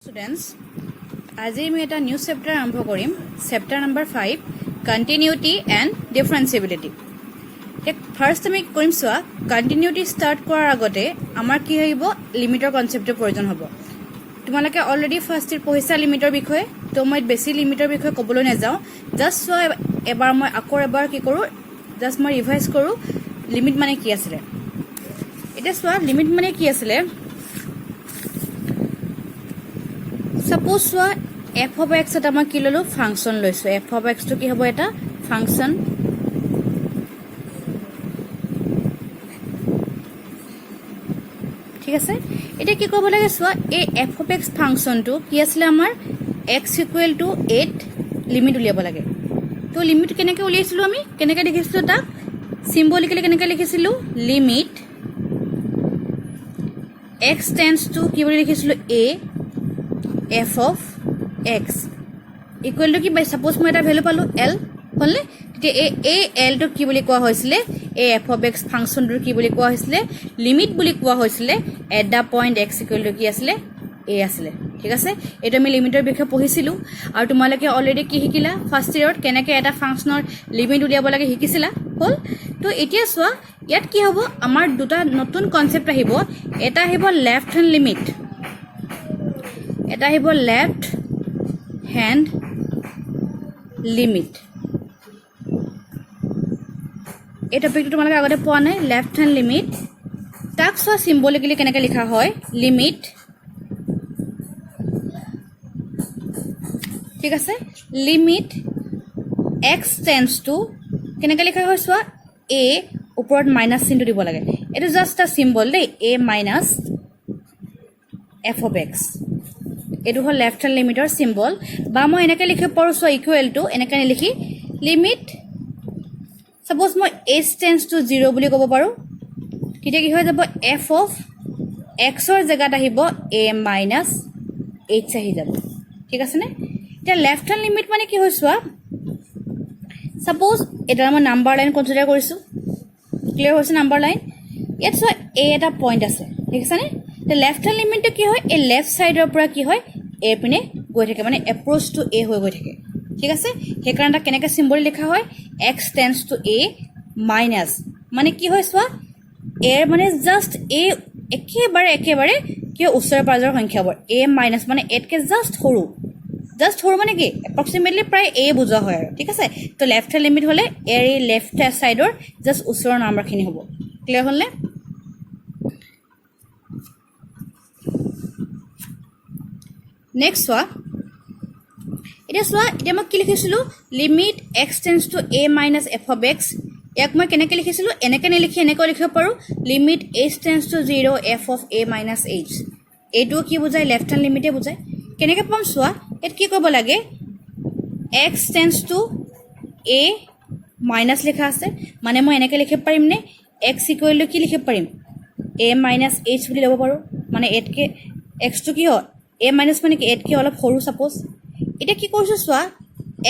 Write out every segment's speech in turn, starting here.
Students, আজি আমি এটা নিউ চেপ্টাৰ আৰম্ভ কৰিম chapter number 5 continuity and differentiability first আমি কৰিম সোৱা কন্টিনিউটি ষ্টাৰ্ট কৰাৰ আগতে আমাৰ কি হইব লিমিটৰ কনসেপ্টৰ প্ৰয়োজন হ'ব তোমালোকে অলৰেডি ফাৰ্ষ্ট ইয়াৰ পঢ়িছা লিমিটৰ বিষয়ে তো মই বেছি লিমিটৰ বিষয়ে ক'বলৈ নাযাওঁ জাস্ট সোৱা এবাৰ মই আকৌ এবাৰ কি কৰো জাস্ট মই ৰিভাইজ কৰো লিমিট মানে কি আছিল এটা সোৱা লিমিট মানে কি আছিল Suppose f of x at ama kilolo function loiso f of x to ki hobo eta function ঠিক আছে এটা কি কব লাগে সোয়া এই f of x function to কি আসলে আমার x equal to 8 লিমিট উলিয়াব লাগে তো লিমিট কেনেকে উলিয়াইছিলো আমি কেনেকে দেখিছিলো তা সিম্বলিক্যালি কেনেকে লিখিছিলো লিমিট x tends to কি বলি লিখিছিলো a f of x equal to কি by suppose মই এটা ভ্যালু পালো l হলনে তে a l to কি বুলি কোৱা হৈছিলে a f of x function ৰ কি বুলি কোৱা হৈছিলে লিমিট বুলি কোৱা হৈছিলে at the point x equal to কি আছিল a আছিল ঠিক আছে এটা আমি লিমিটৰ বিষয়ে পঢ়িছিলো আৰু তোমালোকে অলৰেডি কি শিকিলা ফাৰ্ষ্ট ইয়াৰত কেনেকে এটা ফাংচনৰ লিমিট উলিয়াব লাগে শিকিছিলা হল তো এতিয়া সোৱা ইয়াত কি হ'ব আমাৰ দুটা নতুন কনসেপ্ট আহিব এটা আহিব লেফট হ্যান্ড লিমিট এটা আহিব লেফট হ্যান্ড লিমিট এই টপিকটো তোমালোকে আগতে পোৱা নাই লেফট হ্যান্ড লিমিট তাক সো সিম্বলিক্যালি কেনেকৈ লিখা হয় লিমিট ঠিক আছে লিমিট x টেন্ডস টু কেনেকৈ লিখা হয় সো a ওপৰত মাইনাস চিহ্ন দিব লাগে এটা জাস্ট আ সিম্বল দেই a minus f of x এটো হল লেফট হ্যান্ড লিমিটৰ সিম্বল বা মই এনেকৈ লিখিব পাৰো সো ইকুৱেল টু এনেকৈ লিখি লিমিট সাপোজ মই h টেন্ডস টু 0 বুলি ক'ব পাৰো তেতিয়া কি হৈ যাব f of x ৰ জায়গাত আহিব a minus h আহি যাব ঠিক আছে নে এতিয়া লেফট হ্যান্ড লিমিট মানে কি হয় সোৱা সাপোজ এটা মই নাম্বাৰ লাইন কনসিডাৰ কৰিছো ক্লিয়াৰ হৈছে নাম্বাৰ লাইন ইয়াত সোৱা a এটা পইণ্ট আছে ঠিক আছে নে The left hand limit to কি হয় এই লেফট সাইডৰ পৰা কি হয় a পিনে গৈ থাকে মানে approach to a হৈ গৈ থাকে ঠিক আছে হে কাৰণটা কেনেকা সিম্বল লিখা হয় x tends to a minus মানে কি হয় সোৱা a মানে জাস্ট a একেবাৰে কি ওচৰৰ পাজৰ সংখ্যা বৰ a minus মানে a কে জাস্ট সৰু মানে কি approximately প্ৰায় a বুজা হয় ঠিক আছে তো লেফট হ্যান্ড লিমিট হলে a এর লেফট সাইডৰ জাস্ট ওচৰৰ নাম্বাৰখিনি হ'ব ক্লিয়াৰ হ'লনে Next soa এটা মই কি লিখিছিলো limit x tends to a minus f of x ইয়াক মই কেনেকৈ লিখিছিলো এনেকৈ লিখি এনেকৈ লিখিব পাৰো limit h tends to 0 f of a minus h এটো কি বুজায় লেফট হ্যান্ড লিমিটে বুজায় কেনেকৈ পাম সোৱা এত কি কৰিব লাগে x tends to a minus লিখা আছে মানে মই এনেকৈ লিখিব পাৰিম নে x equal to কি লিখিব পাৰিম a minus h বুলি ল'ব পাৰো মানে এতকে x to কি হয় a minus মানে কি এত কি অলপ সৰু সাপোজ এটা কি কৰিছো সোৱা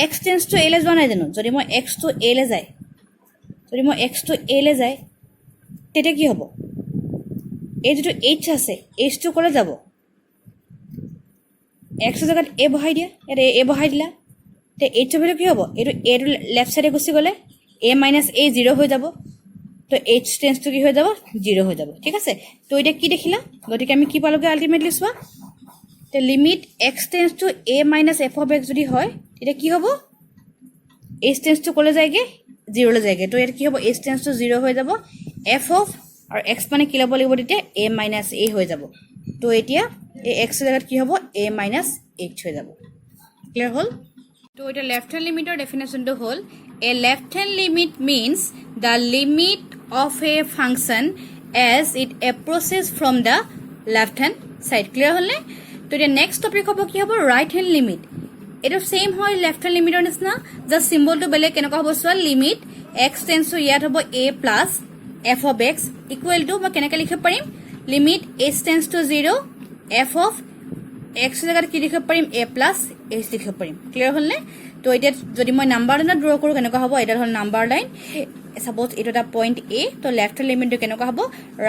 x tends to a লে যোৱা নাই জানো যদি মই x to a লে যায় তেতিয়া কি হ'ব এই যেটো h আছে h to ক'লে যাব x ৰ জায়গাত a বহাই দিয়া এটা a বহাই দিলা তে h ৰ কি হ'ব এটো a টো লেফট সাইডে গুছি গলে a minus a 0 হৈ যাব তো h tends to কি হৈ যাব 0 হৈ যাব ঠিক আছে তো এটা কি দেখিলা গতিকে আমি কি পালোগে ultimately সোৱা The limit x tends to a minus f of x যদি হয় এটা কি হ'ব h tends to কলে যায়গে 0 লে যায়গে তো এটা কি হ'ব h tends to 0 হৈ যাব f of আৰু x মানে কি ল'ব লাগিব তেতিয়া a minus a হৈ যাব তো এতিয়া এই x ৰ জায়গাত কি হ'ব a minus h হৈ যাব ক্লিয়াৰ হ'ল তো এটা লেফট হ্যান্ড লিমিটৰ ডেফিনেশনটো হ'ল a left hand limit means the limit of a function as it approaches from the left hand side clear হ'লনে তো the next topic হ'ব কি হ'ব right hand limit এটা সেম হয় লেফট হ্যান্ড লিমিটৰ নিচিনা জাস্ট সিম্বলটো বেলেগ কেনেকুৱা হ'ব সোৱা লিমিট x tends to ইয়াত হ'ব a plus f of x equal to মই কেনেকৈ লিখিব পাৰিম limit h tends to 0 f of x ৰ জায়গাত কি লিখিব পাৰিম a plus h লিখিব পাৰিম ক্লিয়াৰ হ'লনে তো এটা যদি মই নাম্বাৰ লাইন ড্ৰ কৰো কেনেকুৱা হ'ব এটা হ'ল number line suppose it a point A to left hand limit to কেনেকুৱা হ'ব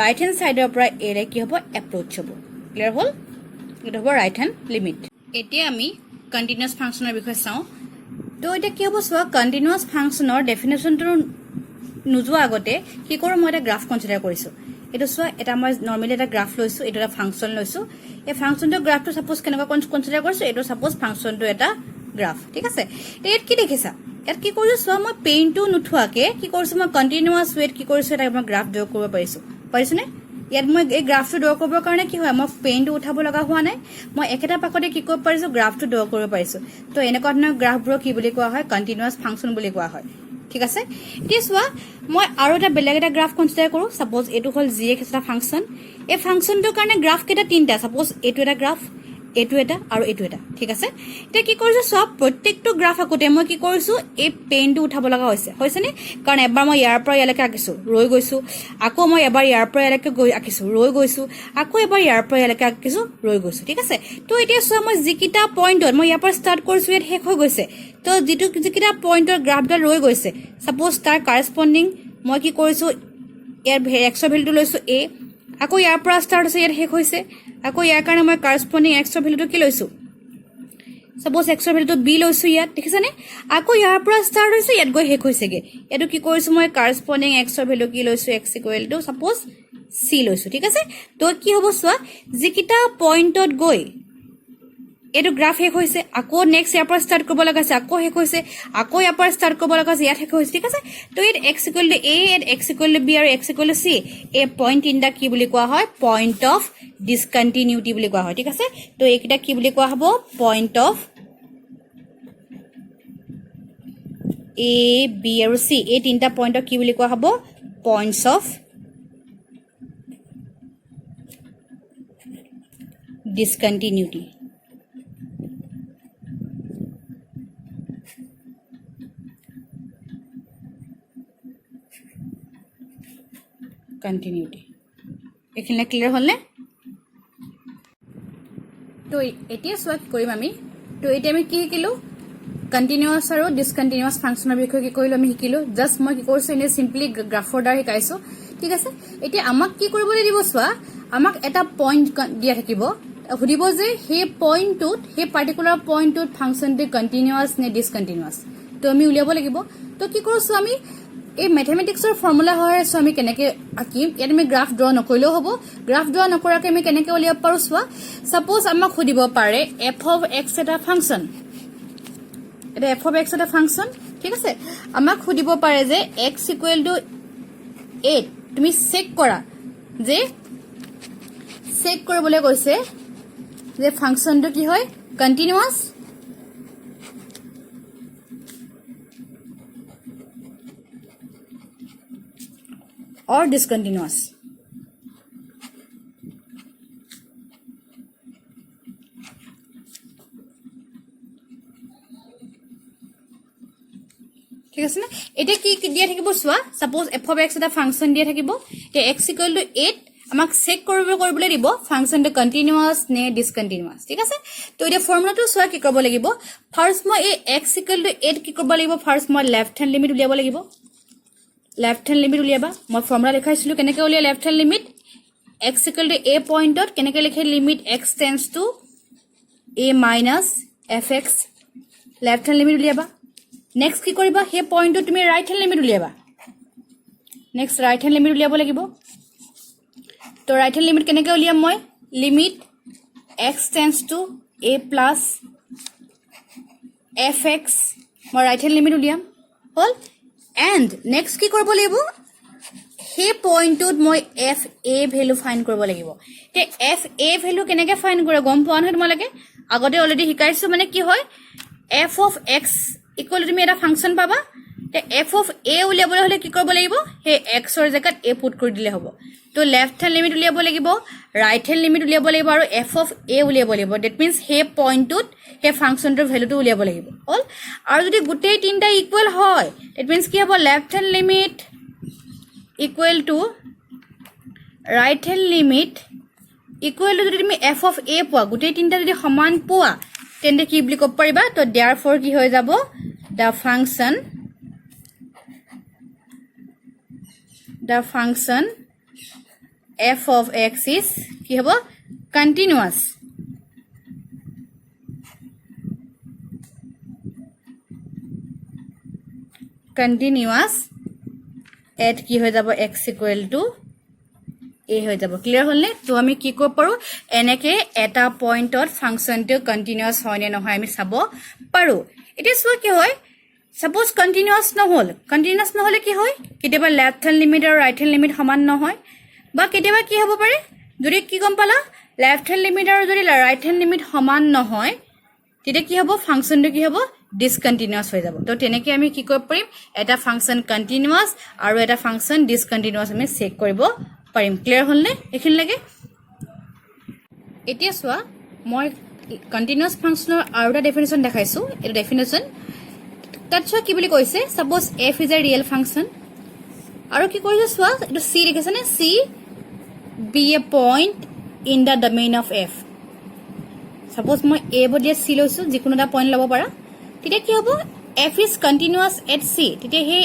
right hand side পৰা A লে কি হ'ব approach হ'ব clear হল এইটো হ'ব ৰাইট হেণ্ড লিমিট এতিয়া আমি কণ্টিনিউৱাছ ফাংচনৰ বিষয়ে চাওঁ তো এতিয়া কি হ'ব চোৱা কণ্টিনিউৱাছ ফাংচনৰ ডেফিনেশ্যনটো নোযোৱা আগতে কি কৰোঁ মই এটা গ্ৰাফ কনচিডাৰ কৰিছোঁ এইটো চোৱা এটা মই নৰ্মেলি এটা গ্ৰাফ লৈছোঁ এইটো এটা ফাংচন লৈছোঁ এই ফাংচনটোৰ গ্ৰাফটো ছাপ'জ কেনেকুৱা কনচিডাৰ কৰিছোঁ এইটো ছাপ'জ ফাংচনটো এটা গ্ৰাফ ঠিক আছে ইয়াত কি দেখিছা ইয়াত কি কৰিছোঁ চোৱা মই পেইনটো নুঠোৱাকৈ কি কৰিছোঁ মই কণ্টিনিউৱাছ ৱেত কি কৰিছোঁ এটা মই গ্ৰাফ ড্ৰ কৰিব পাৰিছোনে ইয়াত মই এই গ্ৰাফটো ড্ৰ কৰিবৰ কাৰণে কি হয় মই পেইনটো উঠাব লগা হোৱা নাই মই একেটা পাকতে কি কৰিব পাৰিছোঁ গ্ৰাফটো ড্ৰ কৰিব পাৰিছোঁ তো এনেকুৱা ধৰণৰ গ্ৰাফবোৰক কি বুলি কোৱা হয় কণ্টিনিউৱাছ ফাংচন বুলি কোৱা হয় ঠিক আছে এতিয়া চোৱা মই আৰু এটা বেলেগ এটা গ্ৰাফ কনচিডাৰ কৰোঁ ছাপ'জ এইটো হ'ল GX এটা ফাংচন এই ফাংচনটোৰ কাৰণে গ্ৰাফ কেইটা তিনিটা ছাপ'জ এইটো এটা গ্ৰাফ এইটো এটা আৰু এইটো এটা ঠিক আছে এতিয়া কি কৰিছোঁ চব প্ৰত্যেকটো গ্ৰাফ আকোতে মই কি কৰিছোঁ এই পেইনটো উঠাব লগা হৈছেনে কাৰণ এবাৰ মই ইয়াৰ পৰা ইয়ালৈকে আঁকিছোঁ ৰৈ গৈছোঁ আকৌ মই এবাৰ ইয়াৰ পৰা ইয়ালৈকে আঁকিছোঁ ৰৈ গৈছোঁ আকৌ এবাৰ ইয়াৰ পৰা ইয়ালৈকে আঁকিছোঁ ৰৈ গৈছোঁ ঠিক আছে তো এতিয়া চোৱা মই যিকেইটা পইণ্টত মই ইয়াৰ পৰা ষ্টাৰ্ট কৰিছোঁ ইয়াত শেষ হৈ গৈছে তো যিকেইটা পইণ্টৰ গ্ৰাফডাল ৰৈ গৈছে ছাপ'জ তাৰ কাৰেছপণ্ডিং মই কি কৰিছোঁ ইয়াৰ এক্সৰ ভেলুটো লৈছোঁ A আকৌ ইয়াৰ পৰা ষ্টাৰ্ট হৈছে ইয়াত শেষ হৈছে আকৌ ইয়াৰ কাৰণে মই কাৰেছপণ্ডিং এক্সৰ ভেলুটো কি লৈছোঁ ছাপ'জ এক্সৰ ভেলুটো B লৈছোঁ ইয়াত দেখিছানে আকৌ ইয়াৰ পৰা ষ্টাৰ্ট হৈছে ইয়াত গৈ শেষ হৈছেগৈ এইটো কি কৰিছোঁ মই কাৰেছপণ্ডিং এক্সৰ ভেলু কি লৈছোঁ X equal to suppose C লৈছোঁ ঠিক আছে তো কি হ'ব চোৱা যিকেইটা পইণ্টত গৈ এইটো গ্ৰাফ শেষ হৈছে আকৌ নেক্সট ইয়াৰ পৰা ষ্টাৰ্ট কৰিব লগা আছে আকৌ শেষ হৈছে আকৌ ইয়াৰ পৰা ষ্টাৰ্ট কৰিব লগা আছে ইয়াত শেষ হৈছে ঠিক আছে তো ইয়াত X ইকুৱেল টু A ইয়াত X ইকুৱেল টু B আৰু X ইকুৱেল টু C এই পইণ্ট তিনিটা কি বুলি কোৱা হয় পইণ্ট অফ ডিছকণ্টিনিউটি বুলি কোৱা হয় ঠিক আছে তো এইকেইটা কি বুলি কোৱা হ'ব পইণ্ট অফ A B আৰু C এই তিনিটা পইণ্টক কি বুলি কোৱা হ'ব পইণ্টছ অফ ডিছকণ্টিনিউটি কণ্টিনিউটি এইখিনিলে ক্লিয়াৰ হ'লনে তো এতিয়া চোৱা কি কৰিম আমি তো এতিয়া আমি কি শিকিলোঁ কণ্টিনিউৱাছ আৰু ডিছকণ্টিনিউৱাছ ফাংচনৰ বিষয়ে কি কৰিলোঁ আমি শিকিলোঁ জাষ্ট মই কি কৰিছোঁ এনেই চিম্পলি গ্ৰাফৰ দ্বাৰা শিকাইছোঁ ঠিক আছে এতিয়া আমাক কি কৰিবলৈ দিব চোৱা আমাক এটা পইণ্ট দিয়া থাকিব সুধিব যে সেই পইণ্টটোত সেই পাৰ্টিকুলাৰ পইণ্টটোত ফাংচনটো কণ্টিনিউৱাছ নে ডিছকণ্টিনিউৱাছ তো আমি উলিয়াব লাগিব তো কি কৰোঁ চোৱা আমি এই মেথমেটিক্সৰ ফৰ্মুলা হয় চোৱা আমি কেনেকৈ আঁকিম ইয়াত আমি গ্ৰাফ ড্ৰ নকৰিলেও হ'ব গ্ৰাফ ড্ৰ নকৰাকৈ আমি কেনেকৈ উলিয়াব পাৰোঁ চোৱা ছাপ'জ আমাক সুধিব পাৰে f of x এটা ফাংচন এটা f of x এটা ফাংচন ঠিক আছে আমাক সুধিব পাৰে যে x ইকুৱেল টু 8 তুমি চেক কৰা যে চেক কৰিবলৈ কৈছে যে ফাংচনটো কি হয় কণ্টিনিউৱাছ or discontinuous ঠিক আছে না এটা কি দিয়া থাকিব চোৱা সাপোজ f of x এটা ফাংচন দিয়া থাকিব তে x equal to 8 আমাক চেক কৰিবলৈ দিব ফাংচনটো কন্টিনিউয়াস নে ডিসকন্টিনিউয়াস ঠিক আছে তো এটা ফৰ্মুলাটো চোৱা কি কৰিব লাগিব ফাৰ্স্ট মই এই x equal to 8 কি কৰিব লাগিব ফাৰ্স্ট মই লেফট হ্যান্ড লিমিট উলিয়াব লাগিব লেফট হ্যান্ড লিমিট উলিয়াবা মই ফৰ্মুলা লিখাইছিলো কেনেকৈ উলিয়া left hand limit x equal to a পইণ্টত কেনেকৈ লিখে limit x tends to a minus fx left hand limit উলিয়াবা নেক্সট কি কৰিবা হে পইণ্টত তুমি ৰাইট হ্যান্ড লিমিট উলিয়াবা নেক্সট ৰাইট হ্যান্ড লিমিট উলিয়াব লাগিব তো ৰাইট হ্যান্ড লিমিট কেনেকৈ উলিয়াম মই limit x tends to a plus fx মই ৰাইট হ্যান্ড লিমিট উলিয়াম হল এন্ড নেক্সট কি কৰিব লাগিব হে পইণ্টত মই f a ভ্যালু ফাইন্ড কৰিব লাগিব তে f a ভ্যালু কেনেকৈ ফাইন্ড কৰে গম পোৱা নহয় তোমালোকে আগতে অলৰেডি শিকাইছো মানে কি হয় f of x equal to তুমি এটা ফাংচন পাবা তে f of a উলিয়াবলৈ হলে কি কৰিব লাগিব হে x ৰ জায়গাত a পুট কৰি দিলে হ'ব তো লেফট হ্যান্ড লিমিট উলিয়াব লাগিব ৰাইট হ্যান্ড লিমিট উলিয়াব লাগিব আৰু f of a উলিয়াব লাগিব দ্যাট মিন্স হে পইণ্টত হে ফাংচনটোৰ ভ্যালুটো উলিয়াব লাগিব হল আৰু যদি গোটেই তিনটা ইকুৱেল হয় দ্যাট মিন্স কি হ'ব left hand limit equal to right hand limit equal to যদি তুমি f of a পোৱা গোটেই তিনটা যদি সমান পোৱা তেন্তে কি বুলি ক'ব পাৰিবা তো therefore কি হৈ যাব the function f of x is কি হ'ব continuous কণ্টিনিউয়াছ এট কি হৈ যাব x ইকুৱেল টু a হৈ যাব ক্লিয়াৰ হ'লনে তো আমি কি কৰিব পাৰো এনেকে এটা পইণ্টত ফাংচনটো কণ্টিনিউয়াছ হয় নে নহয় আমি চাব পাৰো এটা সো কি হয় সাপোজ কণ্টিনিউয়াছ নহলে কি হয় কেতিয়াবা লেফট হ্যান্ড লিমিট আৰু ৰাইট হ্যান্ড লিমিট সমান নহয় বা কেতিয়াবা কি হ'ব পাৰে যদি কি গম পালা লেফট হ্যান্ড লিমিট আৰু যদি ৰাইট হ্যান্ড লিমিট সমান নহয় তেতিয়া কি হ'ব ফাংচনটো কি হ'ব ডিসকন্টিনিউয়াছ হৈ যাব তো তেনেকৈ আমি কি কৰিব পাৰিম এটা ফাংচন কন্টিনিউয়াছ আৰু এটা ফাংচন ডিসকন্টিনিউয়াছ আমি চেক কৰিব পাৰিম ক্লিয়াৰ হ'লনে এইখিনি লাগে এতিয়া চোৱা মই কন্টিনিউয়াছ ফাংচনৰ আৰু এটা ডেফিনেশ্যন দেখাইছো এই ডেফিনেশ্যন তাত চোৱা কি বুলি কৈছে suppose f is a real function আৰু কি কৰিছে চোৱা এইটো c লিখিছে নে c be a point in the domain of f suppose মই a বদিয়ে c লৈছো যিকোনো এটা পইণ্ট ল'ব পাৰা তেতিয়া কি হ'ব f is continuous at c তেতিয়া হে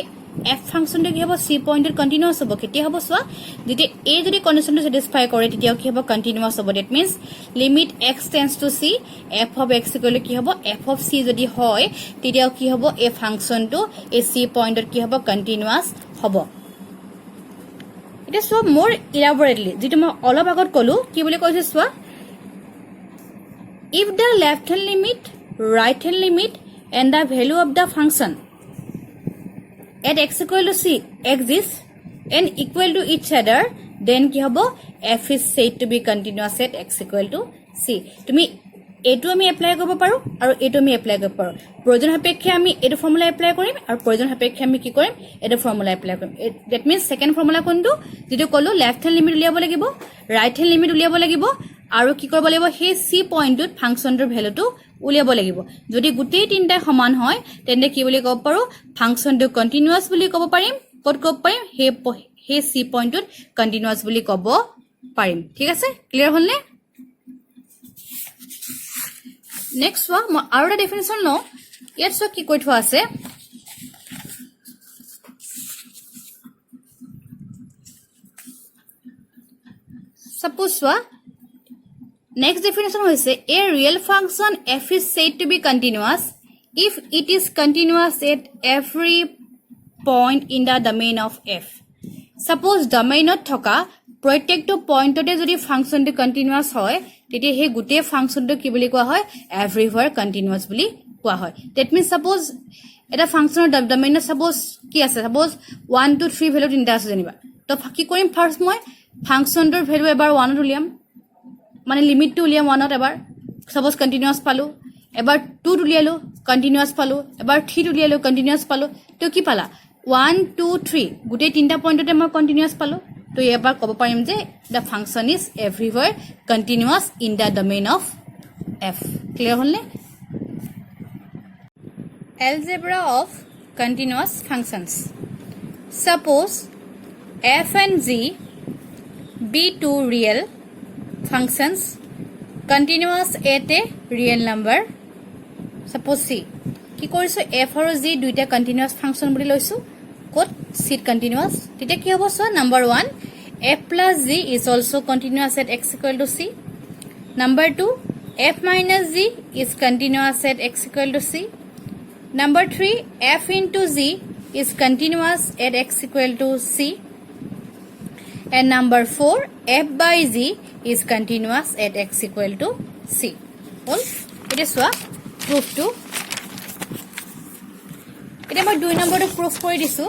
f ফাংচনটো কি হ'ব c পইণ্টত কন্টিনিউয়াছ হ'ব কেতিয়া হ'ব চোৱা যেতিয়া a যদি কন্ডিশনটো স্যাটিসফাই কৰে তেতিয়া কি হ'ব কন্টিনিউয়াছ হ'ব that means limit x tends to c f of x equal কি হ'ব f of c যদি হয় তেতিয়া কি হ'ব এই ফাংচনটো এই c পইণ্টত কি হ'ব কন্টিনিউয়াছ হ'ব এটা সব মোৰ ইলাবৰেটলি যেটো মই অলপ আগত কলো কি বুলি কৈছে চোৱা if the left hand limit right hand limit and the value of the function at x equal to c exists and equal to each other then কি হ'ব f is said to be continuous at x equal to c তুমি এটো আমি apply কৰিব পাৰো আৰু এটো আমি এপ্লাই কৰিব পাৰো প্ৰয়োজন সাপেক্ষে আমি এটো ফৰ্মুলা এপ্লাই কৰিম আৰু প্ৰয়োজন সাপেক্ষে আমি কি কৰিম এটো ফৰ্মুলা এপ্লাই কৰিম দ্যাট মিন্স সেকেন্ড ফৰ্মুলা কোনটো যেটো কলো লেফট হ্যান্ড লিমিট উলিয়াব লাগিব ৰাইট হ্যান্ড লিমিট উলিয়াব লাগিব আৰু কি কৰিব লাগিব সেই c পইণ্টত ফাংচনটোৰ ভ্যালুটো উলিয়াব লাগিব যদি গুটেই তিনটা সমান হয় তেন্তে কি বুলি ক'ব পাৰো ফাংচনটো কন্টিনিউয়াছ বুলি ক'ব পাৰিম ক'ত ক'ব পাৰিম সেই c পইণ্টত কন্টিনিউয়াছ বুলি ক'ব পাৰিম ঠিক আছে ক্লিয়াৰ হ'লনে নেক্সট ওয়া মই আৰু এটা ডেফিনেশ্যন লওঁ ইয়াত সব কি কৈ থোৱা আছে সাপোজ ওয়া নেক্সট ডেফিনেশ্যন হৈছে a real function f is said to be continuous if it is continuous at every point in the domain of f suppose domainত থকা প্ৰত্যেকটো পইণ্টতে যদি ফাংচনটো কন্টিনিউয়াছ হয় তেতিয়া হে গুটে ফাংচনটো কি বুলি কোৱা হয় এভৰিৱেৰ কন্টিনিউয়াছ বুলি কোৱা হয় দ্যাট মিন্স সাপোজ এটা ফাংচনৰ ডমেইনত সাপোজ কি আছে সাপোজ 1 2 3 ভ্যালু তিনটা আছে জানিবা তো কি কৰিম ফাৰ্স্ট মই ফাংচনটোৰ ভ্যালু এবাৰ 1 ত উলিয়াম মানে লিমিটটো উলিয়াম 1 ত এবাৰ সাপোজ কন্টিনিউয়াছ পালো এবাৰ 2 ত উলিয়ালো কন্টিনিউয়াছ পালো এবাৰ 3 ত উলিয়ালো কন্টিনিউয়াছ পালো তো কি পালা 1 2 3 গুটে তিনটা পইণ্টতে মই কন্টিনিউয়াছ পালো তো এবাৰ ক'ব পাৰিম যে the function is everywhere continuous in the domain of f clear হ'লনে algebra of continuous functions suppose f and g be two real functions continuous at a real number suppose c কি কৰিছো f আৰু g দুইটা continuous function বুলি লৈছো ক'ত c continuous তেতিয়া কি হ'ব so number 1 f plus g is also continuous at x equal to c number 2 f minus g is continuous at x equal to c number 3 f into g is continuous at x equal to c and number 4 f by g is continuous at x equal to c all it is what proof to এটা মই 2 নম্বৰটো proof কৰি দিছো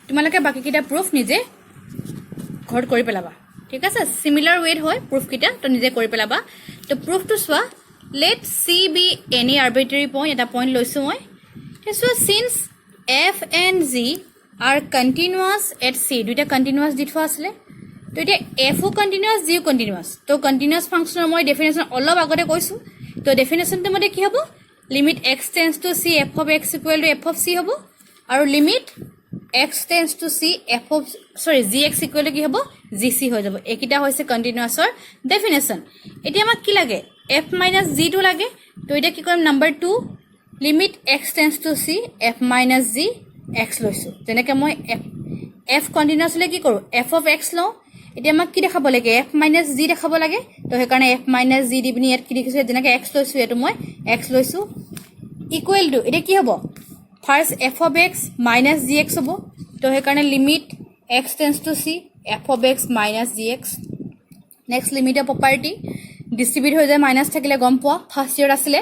তোমালোকে বাকি কিটা proof নিজে ঘৰ কৰি পেলাবা ঠিক আছে সিমিলাৰ ওয়েট হয় proof কিটা তো নিজে কৰি পেলাবা তো proof to সোৱা let c be any arbitrary point এটা point লৈছো মই so since f and g are continuous at c দুইটা continuous দি থোৱা আছে তো এটা f ও continuous g ও continuous তো continuous function মই ডেফিনেশন অলপ আগতে কৈছো তো ডেফিনেশনটো মতে কি হ'ব limit x tends to c f of x equal to f of c হ'ব আৰু limit x tends to c f of gx equal to কি হ'ব gc হৈ যাব একিটা হৈছে কন্টিনিউয়াছৰ ডেফিনেশন এতিয়া আমাক কি লাগে f minus g টো লাগে তো এটা কি কৰিম number 2 limit x tends to c f minus g x লৈছো যেনেকৈ মই f কন্টিনিউয়াছ লৈ কি কৰো f of x লও এতিয়া আমাক কি দেখাব লাগে f minus g দেখাব লাগে তো হেকাৰণে f minus g দি পিনি ইয়াত কি লিখিছো যেনেকৈ x লৈছো এটো মই x লৈছো ইকুৱেল টু এটা কি হ'ব first f of x minus gx হ'ব তো হেকাৰণে limit x tends to c f of x minus gx next limit of property distribute হৈ যায় মাইনাস থাকিলে গম পোৱা ফাৰ্স্ট ইয়াৰ আছিলে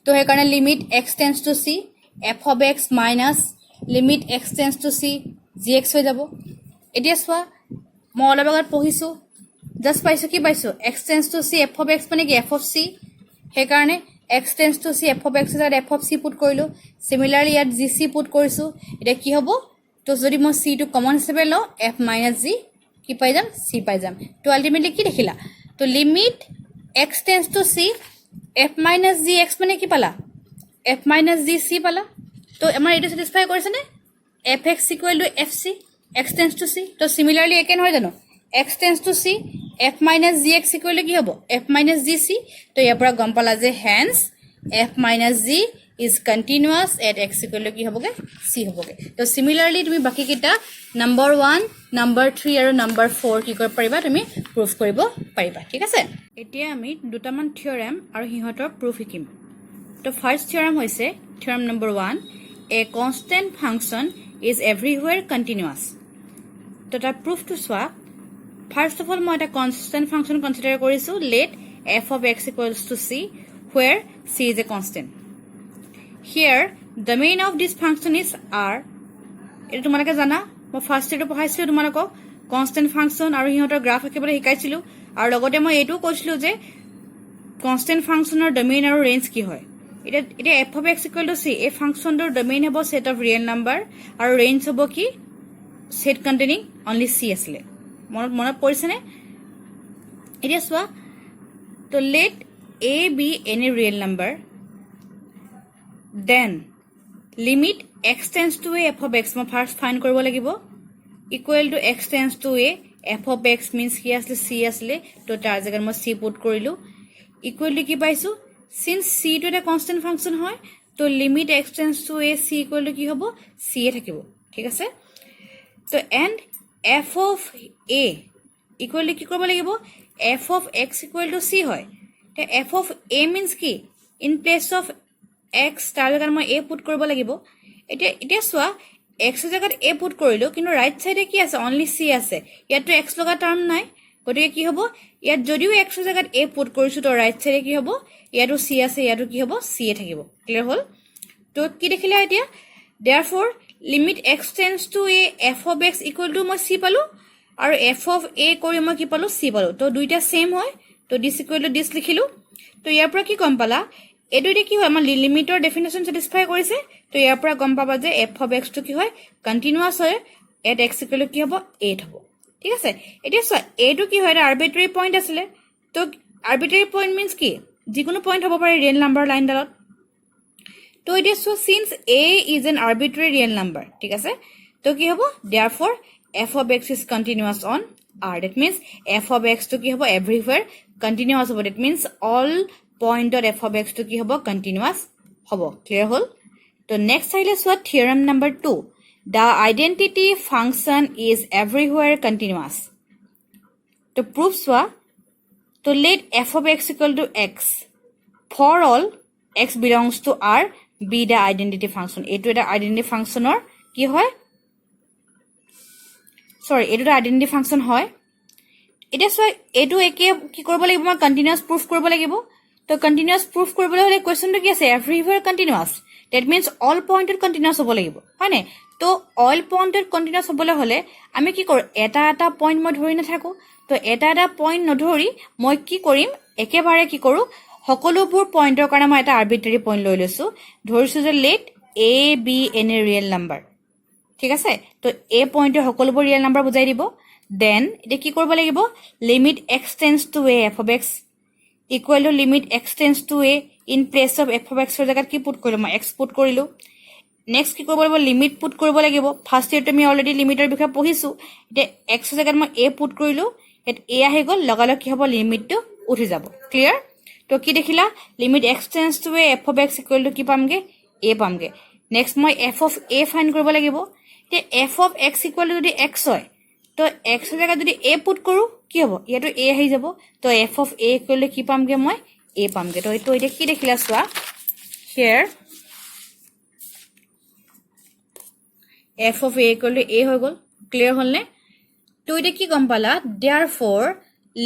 তো হেকাৰণে limit x tends to c f of x minus limit x tends to c gx হৈ যাব এতিয়া চোৱা মই অলপ আগত পঢ়িছো জাস্ট পাইছো কি পাইছো x tends to c f of x মানে কি f of c হেকাৰণে x tends to c f of x এৰ f of c পুট কৰিলো সিমিলাৰলি ইয়াত gc পুট কৰিছো এটা কি হ'ব তো যদি মই c টু কমন হিচাপে লও f minus g কি পাই যাম c পাই যাম তো আলটিমেটলি কি দেখিলা তো limit x tends to c f minus gx মানে কি পালা f minus gc পালা তো আমাৰ এটা স্যাটিসফাই কৰিছে নে fx equal to fc x tends to c তো সিমিলারলি একেন হয় জানো x tends to c f minus gx equal to কি হ'ব f minus gc তো ইয়াৰ পৰা গম পালা যে hence f minus g is continuous at x equal to কি হ'বগে c হ'বগে তো সিমিলারলি তুমি বাকি কিটা নাম্বার 1 নাম্বার 3 আৰু নাম্বাৰ 4 কি কৰিব পাৰিবা তুমি প্ৰুফ কৰিব পাৰিবা ঠিক আছে এতিয়া আমি দুটামান থিওৰেম আৰু হিহতৰ প্ৰুফ শিকিম তো ফাৰ্স্ট থিওৰেম হৈছে theorem number 1 a constant function is everywhere continuous তো তাৰ proof to সোৱা first of all মই এটা constant function consider কৰিছো let f of x equals to c where c is a constant here the domain of this function is r এটা তোমালোকে জানা মই first এটো পঢ়াইছিলো তোমালোকক constant function আৰু হিহতৰ গ্ৰাফ একেবাৰে শিকাইছিলো আৰু লগতে মই এটো কৈছিলো যে constant functionৰ domain আৰু range কি হয় এটা f of x equal to c এই ফাংশনটোৰ ডোমেইন হ'ব set of real number আৰু range হ'ব কি set containing only c আসলে মনত পৰিছে নে এতিয়া সোৱা তো let a be any real number then limit x tends to a f of x মই ফার্স্ট ফাইন্ড কৰিব লাগিব equal to x tends to a f of x means কি আসলে c আসলে তো তাৰ জায়গাত মই c পুট কৰিলো equal to কি পাইছো since c to a constant function হয় তো limit x tends to a c equal to কি হ'ব c এ থাকিব ঠিক আছে তো and f of a equal to কি কৰিব লাগিব f of x equal to c হয় তে f of a means কি in place of x তাৰ জায়গাত মই a পুট কৰিব লাগিব এতিয়া সোৱা x এৰ জায়গাত a পুট কৰিলো কিন্তু রাইট সাইডে কি আছে only c আছে ইয়াতো x লগা টার্ম নাই গতিকে কি হ'ব ইয়াত যদিও x এর জায়গাত a পুট কৰিছো তো রাইট সাইডে কি হ'ব ইয়াতো c আছে ইয়াতো কি হ'ব c এ থাকিব ক্লিয়ার হল তো কি দেখিলা এতিয়া therefore limit x tends to a f of x equal to মই c পালো আৰু f of a কৰি মই কি পালো c পালো তো দুইটা সেম হয় তো this equal to this লিখিলো তো ইয়াৰ পৰা কি গম পালা এটো এটা কি হয় আমাৰ লিমিটৰ ডেফিনেশন স্যাটিসফাই কৰিছে তো ইয়াৰ পৰা গম পাবা যে f of x to কি হয় কন্টিনিউয়াস হয় at x equal to কি হ'ব 8 হ'ব ঠিক আছে এতিয়া সো a to কি হয় এটা আরবিট্রারি পয়েন্ট আছিল তো আরবিট্রারি পয়েন্ট মিন্স কি যিকোনো পয়েন্ট হ'ব পাৰে রিয়েল নাম্বার লাইন ডালত তো এটা so since a is an arbitrary real number ঠিক আছে তো কি হ'ব therefore f of x is continuous on r that means f of x to কি হ'ব everywhere continuous হ'ব that means all point of f of x to কি হ'ব continuous হ'ব clear হল তো নেক্সট আহিলে so theorem number 2 the identity function is everywhere continuous to prove soa to let f of x equal to x for all x belongs to r be the identity function eto eta identity function or ki hoy sorry eto eta identity function hoy eta so eto eke ki korbo lagibo ma continuous proof korbo lagibo to continuous proof korbole hole question to ki ase everywhere continuous that means all pointed continuous hobo lagibo হয় ne তো all pointed continuous হবলে হলে আমি কি কৰো এটা এটা point মই ধৰি না থাকো তো এটা এটা পয়েন্ট নধৰি মই কি কৰিম একেবাৰে কি কৰো সকলোবোৰ পয়েন্টৰ কাৰণে মই এটা আৰবিট্ৰাৰি পয়েন্ট লৈ লৈছো ধৰিছো যে let a be any real number ঠিক আছে তো a পয়েন্টৰ সকলোবোৰ ৰিয়েল নাম্বাৰ বুজাই দিব দেন এটা কি কৰিব লাগিব limit x tends to a f of x equal to limit x tends to a in place of f of x ৰ জায়গাত কি পুট কৰিলো মই x পুট কৰিলো নেক্সট কি কৰিব লাগিব লিমিট পুট কৰিব লাগিব ফাৰ্স্ট ইয়াৰ তুমি অলৰেডি লিমিটৰ বিষয়ে পঢ়িছো এটা x ৰ জায়গাত মই a পুট কৰিলো এট a আহি গল লগালগ কি হ'ব লিমিটটো উঠি যাব ক্লিয়াৰ তো কি দেখিলা limit x tends to a f of x equal to কি পামগে a পামগে নেক্সট মই f of a ফাইন্ড কৰিব লাগিব তে f of x equal to যদি x হয় তো x জায়গা যদি a পুট কৰো কি হ'ব ইয়াটো a আহি যাব তো f of a কৰিলে কি পামগে মই a পামগে তো এটা কি দেখিলা চোৱা here f of a কৰিলে a হৈ গল ক্লিয়াৰ হ'ল নে তো এটা কি গম পালা therefore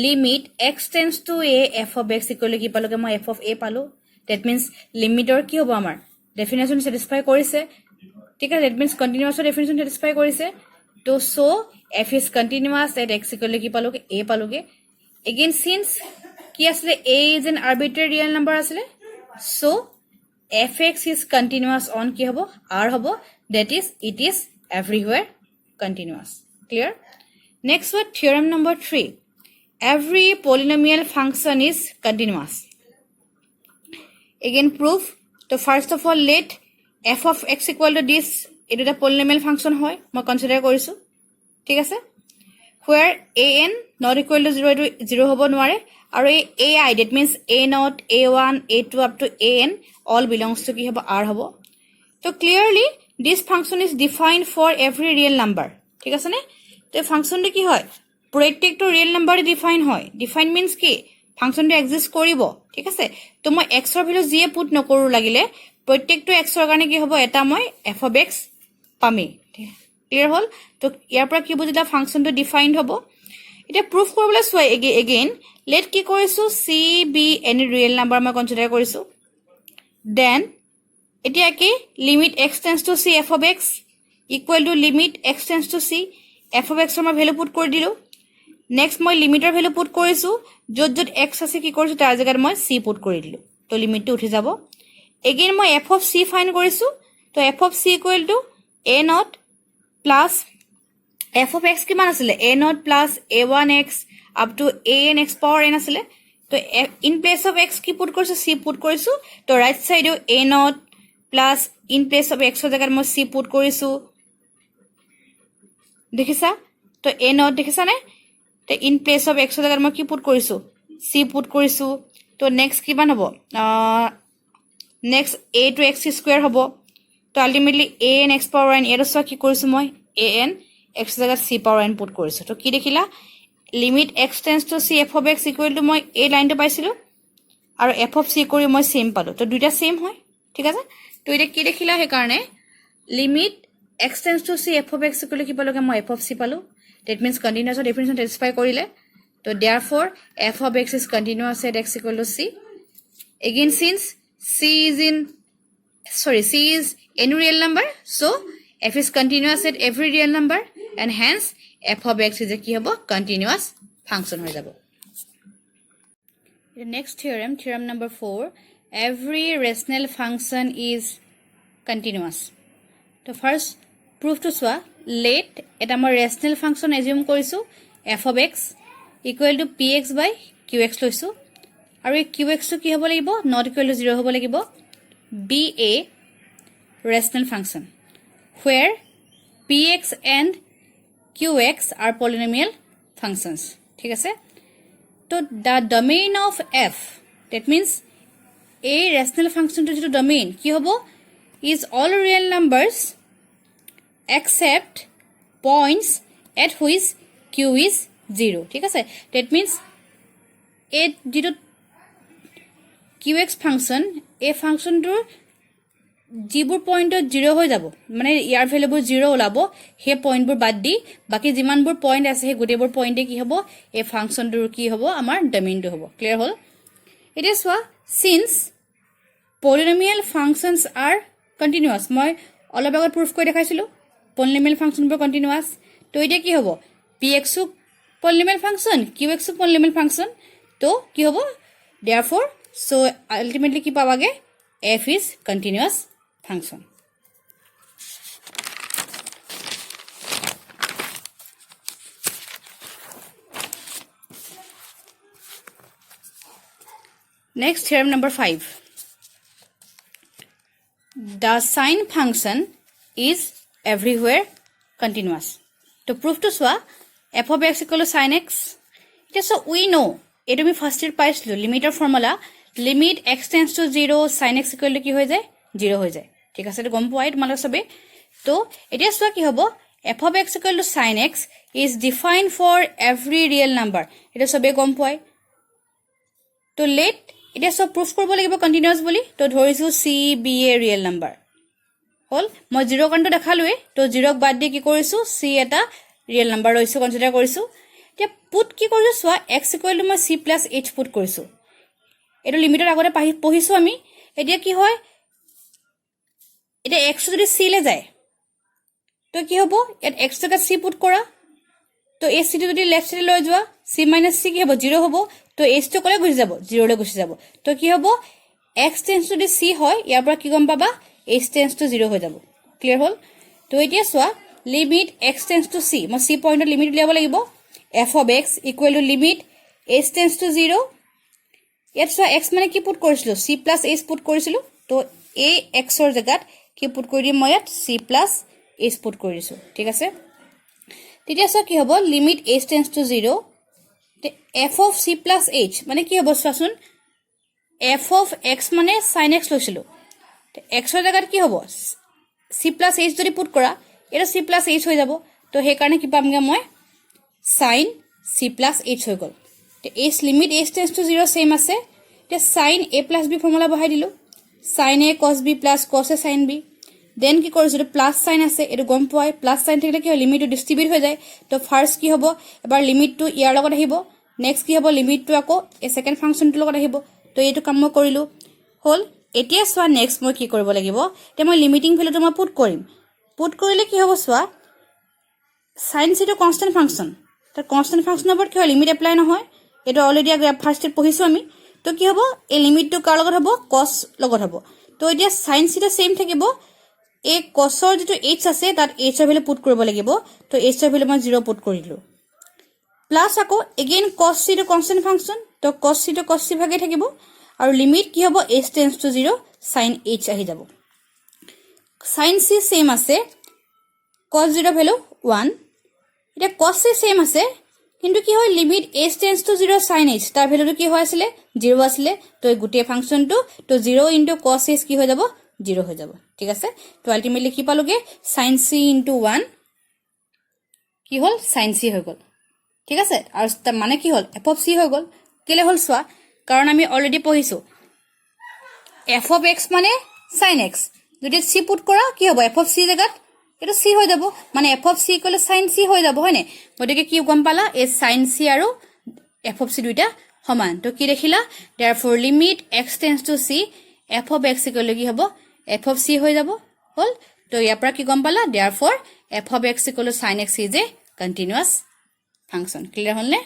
limit x tends to a f of x কৰিলে কি পালোগে মই f of a পালো that means লিমিটৰ কি হ'ব আমাৰ ডেফিনেশন স্যাটিসফাই কৰিছে ঠিক আছে that means continuous definition satisfy কৰিছে তো so f is continuous at x equal কি পালোগে a পালোগে again since কি আসলে a is an arbitrary real number আসলে so fx is continuous on কি হ'ব r হ'ব that is it is everywhere continuous clear next one theorem number 3 every polynomial function is continuous again proof so first of all let f of x equal to this it is a polynomial function hoy মই consider কৰিছো ঠিক আছে where an not equal to 0 to 0 হ'ব নোৱাৰে আৰু এই ai that means a not a1 a2 up to an all belongs to কি হ'ব r হ'ব তো clearly this function is defined for every real number ঠিক আছে নে তো ফাংশনটো কি হয় প্ৰত্যেকটো ৰিয়েল নাম্বাৰে ডিফাইন হয় ডিফাইন মিন্স কি ফাংশনটো এক্সিষ্ট কৰিব ঠিক আছে তো মই x ৰ ভ্যালু যিয়ে পুট নকৰো লাগিলে প্ৰত্যেকটো x ৰ কাৰণে কি হ'ব এটা মই f of x পামি ক্লিয়াৰ হল তো ইয়াৰ পৰা কি বুজিলা ফাংশনটো ডিফাইন্ড হ'ব এটা প্ৰুফ কৰিবলৈ সোৱা এগেইন লেট কি কৰিছো c b any real number মই কনসিডাৰ কৰিছো দেন এতিয়া কি limit x tends to c f of x equal to limit x tends to c f of x ৰ মই ভ্যালু পুট কৰি দিলো নেক্সট মই লিমিটৰ ভ্যালু পুট কৰিছো যত যত x আছে কি কৰিছো তাৰ জাগাত মই c পুট কৰি দিলো তো লিমিটটো উঠি যাব এগেইন মই f of c ফাইন্ড কৰিছো তো f of c equal to a not plus f of x কিমান আছিলে a not plus a1x up to an x power n আছিলে তো in place of x কি পুট কৰিছো c put কৰিছো তো ৰাইট সাইডে a not plus in place of x ৰ জাগাত মই c পুট কৰিছো দেখিছা তো a not দেখিছা নে তো in place of x ৰ জাগাত মই কি পুট কৰিছো c পুট কৰিছো তো নেক্সট কিমান হ'ব next a to x square হ'ব তো ultimately an x power n এর সব কি কৰিছো মই an x জায়গা c power n পুট কৰিছো তো কি দেখিলা limit x tends to c f of x equal to মই এই লাইনটো পাইছিলো আৰু f of c কৰি মই সেম পালো তো দুইটা সেম হয় ঠিক আছে তো এটা কি দেখিলা হে কাৰণে limit x tends to c f of x equal কি পালোগে মই f of c পালো that means continuous definition satisfy কৰিলে তো therefore f of x is continuous at x equal to c again since c is any real number so f is continuous at every real number and hence f of x is a কি হ'ব continuous function হৈ যাব the next theorem number 4 every rational function is continuous to first proof to soa let eta মই rational function assume কৰিছো f of x equal to px by qx লৈছো আৰু এই qx টো কি হ'ব লাগিব not equal to 0 হ'ব লাগিব be a rational function where px and qx are polynomial functions ঠিক আছে তো the domain of f that means a rational function to যেটো domain কি হ'ব is all real numbers except points at which q is 0 ঠিক আছে that means a যেটো qx function a function to যিবোৰ পইণ্টত 0 হৈ যাব মানে ইয়াৰ ভ্যালুবোৰ 0 ওলাব হে পইণ্টবোৰ বাদ দি বাকি যিমানবোৰ পইণ্ট আছে হে গুটেবোৰ পইণ্টে কি হ'ব এই ফাংচনটোৰ কি হ'ব আমাৰ ডোমেইনটো হ'ব ক্লিয়াৰ হ'ল ইট ইজ ওয়া since polynomial functions are continuous মই অলপ আগত প্ৰুফ কৰি দেখাইছিলো polynomial functionবোৰ continuous তো এটা কি হ'ব px polynomial function qx polynomial function তো কি হ'ব therefore so ultimately কি পাবাগে f is continuous function next theorem number 5 the sine function is everywhere continuous to prove to soa f of x equal to sin x so we know it we first year পাইছিলো লিমিটৰ formula limit x tends to 0 sin x equal to কি হৈ যায় 0 হৈ যায় ঠিক আছে তো গম পোৱাই তোমালোক সবে তো এতিয়া সোৱা কি হ'ব f of x equal to sin x is defined for every real number. এটা সবে গম পায় তো লেট এটা সব প্রুফ কৰিব লাগিব কন্টিনিউয়াস বুলি তো ধৰিছো c b a real number হল মই 0 কাউণ্টটো দেখালোৱে তো 0 ক বাদ দি কি কৰিছো c এটা ৰিয়েল নাম্বাৰ লৈছো কনসিডাৰ কৰিছো এতিয়া পুট কি কৰিছো সোৱা x equal to মই c plus h পুট কৰিছো এটো লিমিটৰ আগতে পঢ়িছো আমি এতিয়া কি হয় এটা x যদি c লে যায় তো কি হ'ব এট x টকা c পুট কৰা তো এই c টো যদি লেফট সাইডে লৈ যোৱা c - c কি হ'ব 0 হ'ব তো h টো কলে গুছি যাব 0 লে গুছি যাব তো কি হ'ব x টেন্ডস টু c হয় ইয়াৰ পৰা কি গম পাবা h টেন্ডস টু 0 হৈ যাব ক্লিয়াৰ হল তো এতিয়া সোৱা limit x tends to c মই c পইণ্টৰ লিমিট উলিয়াব লাগিব f of x equal to limit h tends to 0 ইয়াত সোৱা x মানে কি পুট কৰিছিলো c plus h পুট কৰিছিলো তো a x ৰ জাগাত কি পুট কৰি দিম মই ইয়াত c plus h পুট কৰিছো ঠিক আছে তেতিয়া সোৱা কি হ'ব লিমিট h tends to 0 তে f of c plus h মানে কি হ'ব সোৱাচোন f of x মানে sin x লৈছিলো তে x ৰ জাগাত কি হ'ব c plus h যদি পুট কৰা এটা c plus h হৈ যাব তো হে কাৰণে কি পামগে মই sin c plus h হৈ গল তে h limit h tends to 0 same আছে তে sin a plus b formula বহাই দিলো sin a cos b plus cos a sin b then কি কৰিছো প্লাস সাইন আছে এটো গম পায় প্লাস সাইন থাকিলে কি লিমিটটো ডিস্ট্ৰিবিউট হৈ যায় তো ফাৰ্স্ট কি হ'ব এবাৰ লিমিটটো ইয়াৰ লগত আহিব নেক্সট কি হ'ব লিমিটটো আকৌ এ সেকেন্ড ফাংচনটো লগত আহিব তো এইটো কাম মই কৰিলো হল এতিয়া সোৱা নেক্সট মই কি কৰিব লাগিব তে মই লিমিটিং ভ্যালুটো মই পুট কৰিম পুট কৰিলে কি হ'ব সোৱা sin c টো কনস্ট্যান্ট ফাংচন তাৰ কনস্ট্যান্ট ফাংচনৰ ওপৰত কি লিমিট এপ্লাই নহয় এটো অলৰেডি গ্ৰাফ ফাৰ্স্ট ষ্টেপ পঢ়িছো আমি তো কি হ'ব এই লিমিটটো কাৰ লগত হ'ব cos লগত হ'ব তো এতিয়া sin c টো সেম থাকিব এই cosৰ যেটো h আছে তাত h ৰ ভ্যালু পুট কৰিব লাগিব তো h ৰ ভ্যালু মই 0 পুট কৰিলো প্লাস আকৌ এগেইন cos c টো কনস্ট্যান্ট ফাংচন তো cos c টো cos c ভাগে থাকিব আৰু লিমিট কি হ'ব h tends to 0 sin h আহি যাব sin c সেম আছে cos 0 ভ্যালু 1 এটা cos c সেম আছে কিন্তু কি হয় limit h tends to 0 sin h তাৰ ভ্যালুটো কি হৈ আছিল 0 আছিল তো এই গুটে ফাংচনটো তো 0 * cos h কি হৈ যাব 0 হৈ যাব ঠিক আছে তো আলটিমেটলি কি পালোগে sin c * 1 কি হল sin c হৈ গল ঠিক আছে আৰু মানে কি হল f of c হৈ গল কেলে হল সোৱা কাৰণ আমি অলৰেডি পঢ়িছো f of x মানে sin x যদি c পুট কৰা কি হ'ব f of c জাগাত এটা c হৈ যাব মানে f of c কলে sin c হৈ যাব হয়নে গতিকে কি গম পালা এই sin c আৰু f of c দুইটা সমান তো কি দেখিলা therefore limit x tends to c f of x কলে কি হ'ব f of c হৈ যাব হল তো ইয়াৰ পৰা কি গম পালা therefore f of x sin x is a continuous function clear হলনে